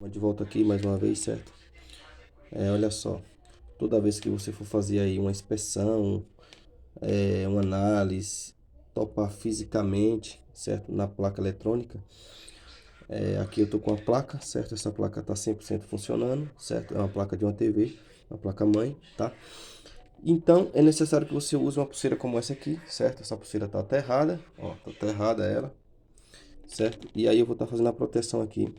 De volta aqui mais uma vez, certo? Olha só, toda vez que você for fazer aí uma inspeção, uma análise, topar fisicamente, certo? Na placa eletrônica, aqui eu tô com a placa, certo? Essa placa tá 100% funcionando, certo? É uma placa de uma TV, uma placa mãe, tá? Então, é necessário que você use uma pulseira como essa aqui, certo? Essa pulseira tá aterrada, ó, tá aterrada ela, certo? E aí eu vou estar fazendo a proteção aqui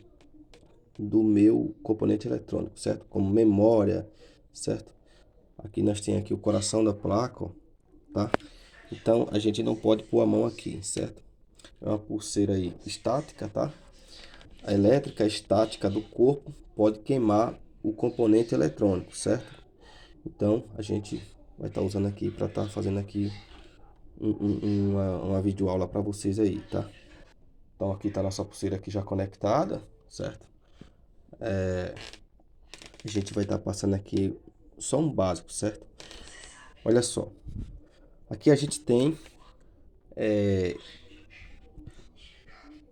do meu componente eletrônico, certo? Como memória, certo? Aqui nós temos aqui o coração da placa, ó, tá? Então a gente não pode pôr a mão aqui, certo? É uma pulseira aí estática, tá? A elétrica estática do corpo pode queimar o componente eletrônico, certo? Então a gente vai estar usando aqui para estar fazendo aqui uma videoaula para vocês aí, tá? Então aqui tá a nossa pulseira aqui já conectada, certo? A gente vai estar passando aqui só um básico, certo? Olha só, aqui a gente tem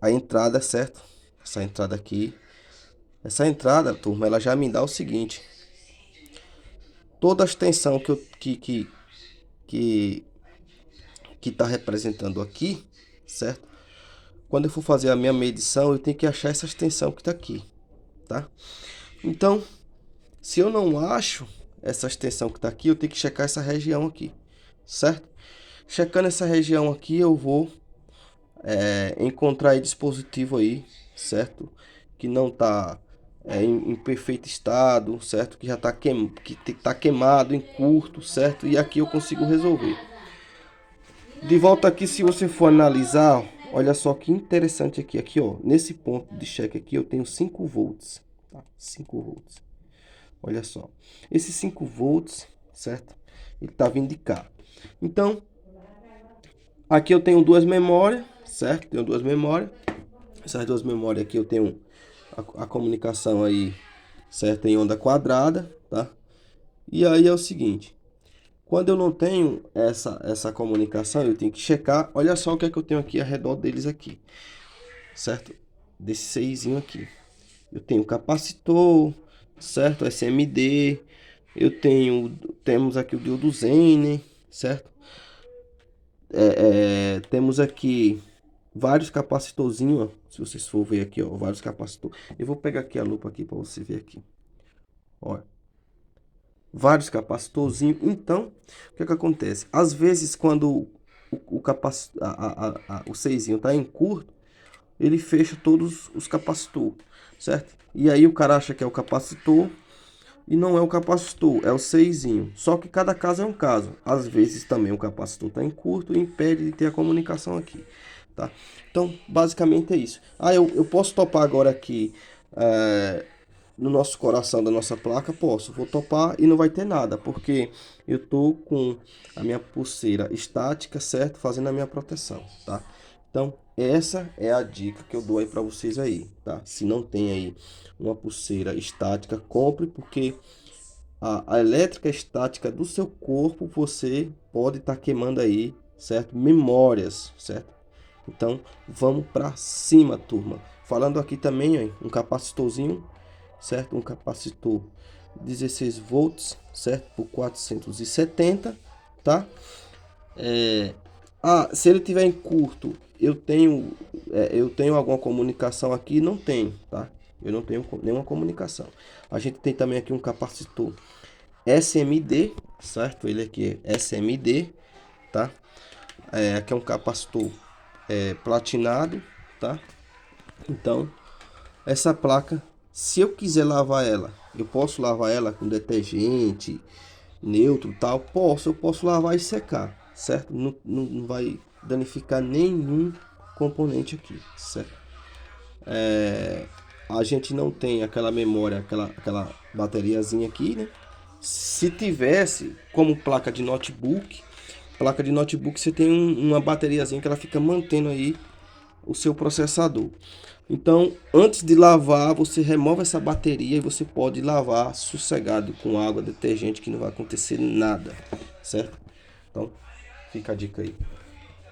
a entrada, certo? Essa entrada aqui. Essa entrada, turma, ela já me dá o seguinte. Toda a extensão que tá representando aqui, certo? Quando eu for fazer a minha medição, eu tenho que achar essa extensão que tá aqui, tá? Então, se eu não acho essa extensão que tá aqui, eu tenho que checar essa região aqui, certo? Checando essa região aqui, eu vou encontrar aí dispositivo aí, certo? Que não tá em perfeito estado, certo? Que já tá, tá queimado em curto, certo? E aqui eu consigo resolver. De volta aqui, se você for analisar, olha só que interessante aqui, ó, nesse ponto de cheque aqui eu tenho 5 volts, tá? 5 volts. Olha só, esses 5 volts, certo? Ele tá vindo de cá. Então, aqui eu tenho duas memórias, certo? Tenho duas memórias. Essas duas memórias aqui eu tenho a comunicação aí, certo? Em onda quadrada, tá? E aí é o seguinte, quando eu não tenho essa comunicação, eu tenho que checar. Olha só o que é que eu tenho aqui ao redor deles aqui, certo? Desse seisinho aqui. Eu tenho capacitor, certo? SMD. Temos aqui o diodo Zener, certo? Temos aqui vários capacitorzinhos, ó. Se vocês for ver aqui, ó, vários capacitores. Eu vou pegar aqui a lupa aqui para você ver aqui. Olha, vários capacitorzinhos. Então, o que é que acontece? Às vezes, quando o seisinho tá em curto, ele fecha todos os capacitores, certo? E aí o cara acha que é o capacitor e não é o capacitor, é o seisinho. Só que cada caso é um caso. Às vezes também o capacitor está em curto e impede de ter a comunicação aqui, tá? Então, basicamente é isso. Eu posso topar agora aqui no nosso coração da nossa placa? Posso. Vou topar e não vai ter nada, porque eu tô com a minha pulseira estática, certo? Fazendo a minha proteção, tá? Então, essa é a dica que eu dou aí para vocês aí, tá? Se não tem aí uma pulseira estática, compre, porque a elétrica estática do seu corpo você pode estar queimando aí, certo? Memórias, certo? Então, vamos para cima, turma. Falando aqui também, ó, um capacitorzinho, certo? Um capacitor 16 volts, certo? Por 470, tá? Se ele tiver em curto, eu tenho alguma comunicação aqui? Não tenho, tá? Eu não tenho nenhuma comunicação. A gente tem também aqui um capacitor SMD, certo? Ele aqui é SMD, tá? Aqui é um capacitor platinado, tá? Então, essa placa, se eu quiser lavar ela, eu posso lavar ela com detergente neutro, tal, eu posso lavar e secar, certo? Não vai danificar nenhum componente aqui, certo? A gente não tem aquela memória, aquela bateriazinha aqui, né? Se tivesse como placa de notebook você tem uma bateriazinha que ela fica mantendo aí o seu processador. Então, antes de lavar, você remove essa bateria e você pode lavar sossegado com água, detergente, que não vai acontecer nada, certo? Então, fica a dica aí.